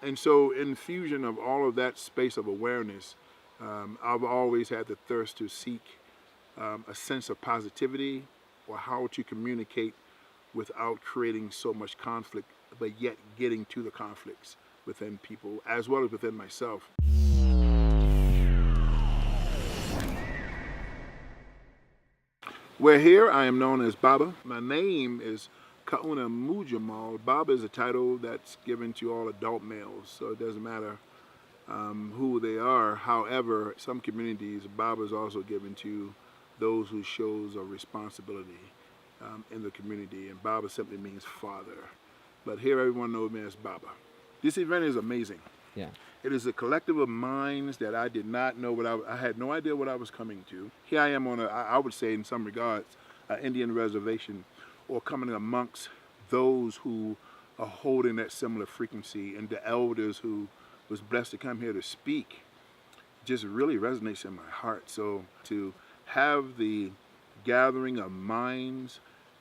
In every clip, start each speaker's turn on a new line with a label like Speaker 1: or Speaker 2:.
Speaker 1: And so in fusion of all of that space of awareness, I've always had the thirst to seek a sense of positivity or how to communicate without creating so much conflict, but yet getting to the conflicts within people as well as within myself. Where here I am known as Baba. My name is Kauna Mujamal. Baba is a title that's given to all adult males, so it doesn't matter who they are. However, some communities, Baba is also given to those who shows a responsibility in the community, and Baba simply means father. But here everyone knows me as Baba. This event is amazing.
Speaker 2: Yeah.
Speaker 1: It is a collective of minds that I did not know what I had no idea what I was coming to. Here I am on I would say in some regards, an Indian reservation, or coming amongst those who are holding that similar frequency, and the elders who was blessed to come here to speak just really resonates in my heart. So to have the gathering of minds,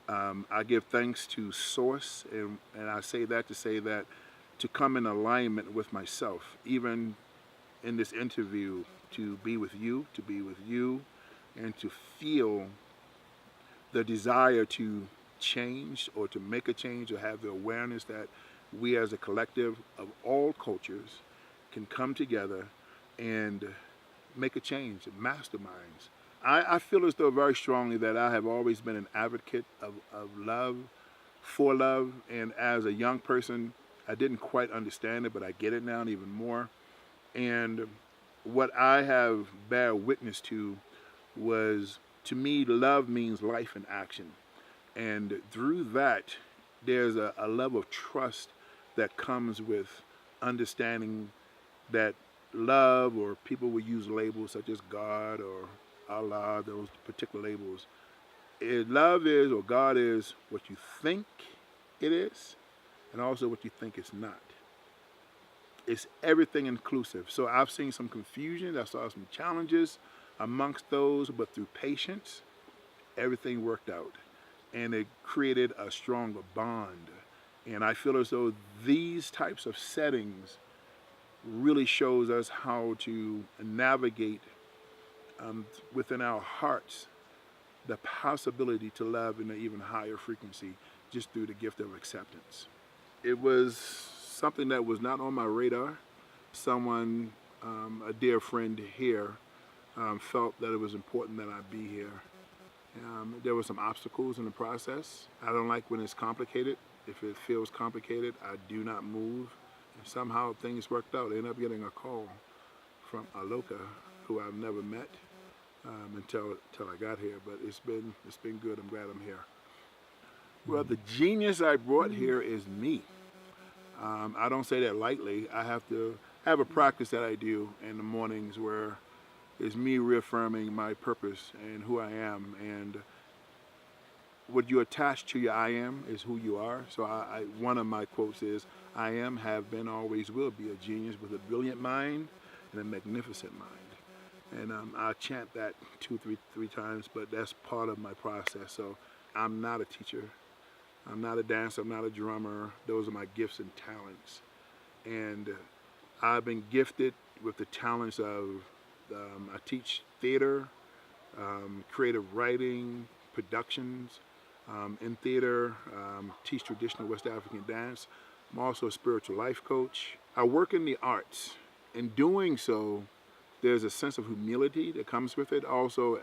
Speaker 1: I give thanks to Source, and I say that to say that to come in alignment with myself, even in this interview, to be with you, and to feel the desire to change or to make a change, or have the awareness that we as a collective of all cultures can come together and make a change, masterminds. I feel as though very strongly that I have always been an advocate of love, for love, and as a young person, I didn't quite understand it, but I get it now and even more. And what I have bear witness to was, to me, love means life in action. And through that, there's a level of trust that comes with understanding that love, or people will use labels such as God or Allah, those particular labels. Love is, or God is, what you think it is, and also what you think it's not. It's everything inclusive. So I've seen some confusion, I saw some challenges amongst those, but through patience, everything worked out. And it created a stronger bond. And I feel as though these types of settings really shows us how to navigate within our hearts the possibility to love in an even higher frequency just through the gift of acceptance. It was something that was not on my radar. Someone, a dear friend here, felt that it was important that I be here. There were some obstacles in the process. I don't like when it's complicated. If it feels complicated, I do not move. And somehow things worked out. I ended up getting a call from Aloka, who I've never met until I got here. But it's been good. I'm glad I'm here. Well, the genius I brought here is me. I don't say that lightly. I have to have a practice that I do in the mornings where it's me reaffirming my purpose and who I am. And what you attach to your I am is who you are. So one of my quotes is, I am, have been, always will be a genius with a brilliant mind and a magnificent mind. And I chant that three times, but that's part of my process. So I'm not a teacher. I'm not a dancer. I'm not a drummer. Those are my gifts and talents. And I've been gifted with the talents of, I teach theater, creative writing, productions in theater, teach traditional West African dance. I'm also a spiritual life coach. I work in the arts. In doing so, there's a sense of humility that comes with it. Also,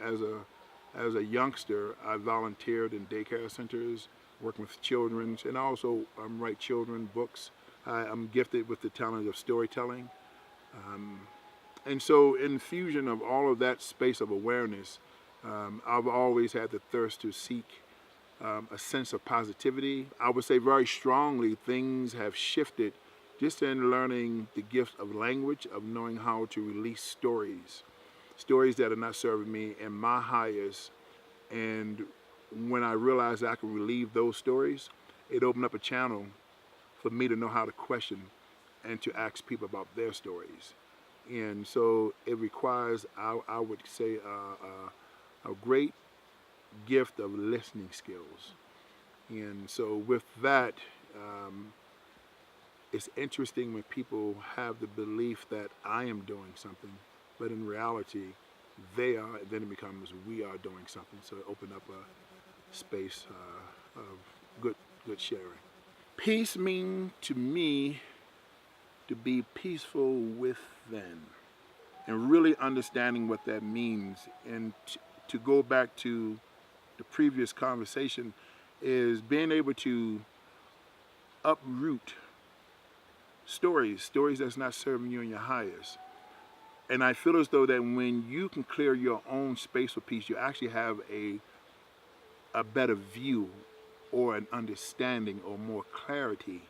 Speaker 1: as a youngster, I volunteered in daycare centers, working with children, and also write children books. I'm gifted with the talent of storytelling. And so in fusion of all of that space of awareness, I've always had the thirst to seek a sense of positivity. I would say very strongly things have shifted just in learning the gift of language, of knowing how to release stories that are not serving me in my highest. And when I realized I could relieve those stories, it opened up a channel for me to know how to question and to ask people about their stories. And so it requires, I would say, a great gift of listening skills. And so with that, it's interesting when people have the belief that I am doing something, but in reality, they are, and then it becomes we are doing something. So it opened up a space of good sharing. Peace means to me to be peaceful within, and really understanding what that means. And to go back to the previous conversation, is being able to uproot stories that's not serving you in your highest. And I feel as though that when you can clear your own space for peace, you actually have a better view or an understanding or more clarity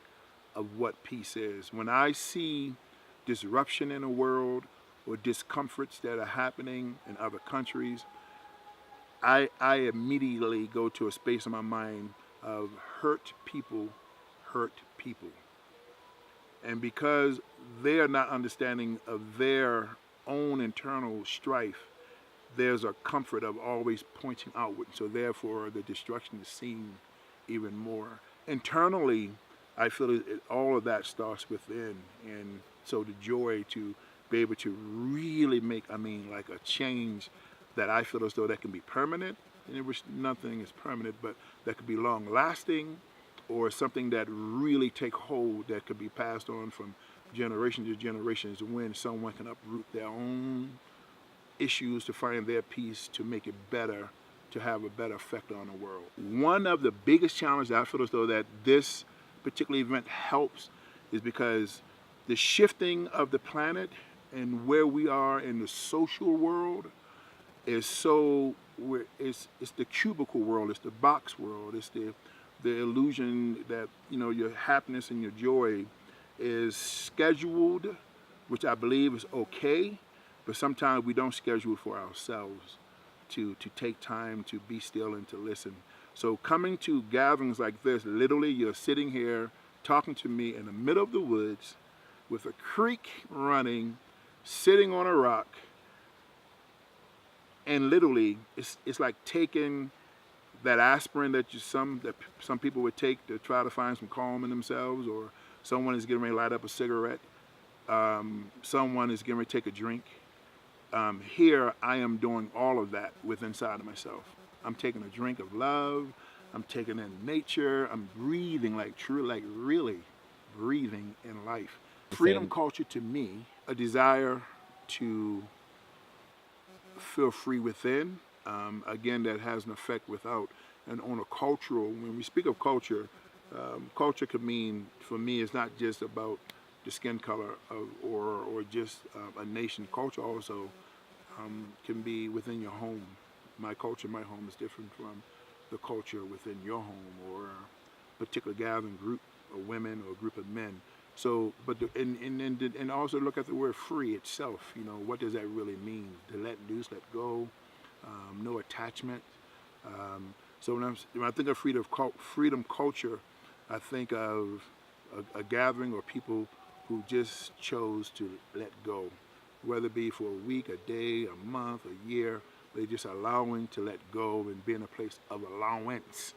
Speaker 1: of what peace is. When I see disruption in the world or discomforts that are happening in other countries, I immediately go to a space in my mind of hurt people hurt people. And because they are not understanding of their own internal strife, there's a comfort of always pointing outward. So therefore, the destruction is seen even more. Internally, I feel all of that starts within. And so the joy to be able to really make, like a change that I feel as though that can be permanent, and in which nothing is permanent, but that could be long lasting, or something that really take hold that could be passed on from generation to generations, when someone can uproot their own issues to find their peace, to make it better, to have a better effect on the world. One of the biggest challenges I feel as though that this particular event helps is because the shifting of the planet and where we are in the social world is so, it's the cubicle world, it's the box world, it's the illusion that, your happiness and your joy is scheduled, which I believe is okay, but sometimes we don't schedule for ourselves to take time to be still and to listen. So coming to gatherings like this, literally you're sitting here talking to me in the middle of the woods with a creek running, sitting on a rock, and literally it's like taking that aspirin that some people would take to try to find some calm in themselves, or someone is getting ready to light up a cigarette, someone is getting ready to take a drink. Here I am doing all of that within inside of myself. I'm taking a drink of love, I'm taking in nature, I'm breathing really breathing in life. Freedom culture to me, a desire to feel free within. Again, that has an effect without. And on a cultural, when we speak of culture, culture could mean, for me, it's not just about the skin color or just a nation. Culture also can be within your home. My culture, my home is different from the culture within your home, or a particular gathering group of women or a group of men. So, but and also look at the word free itself. What does that really mean? To let loose, let go, no attachment. So when I think of freedom culture, I think of a gathering or people who just chose to let go, whether it be for a week, a day, a month, a year. They're just allowing to let go and be in a place of allowance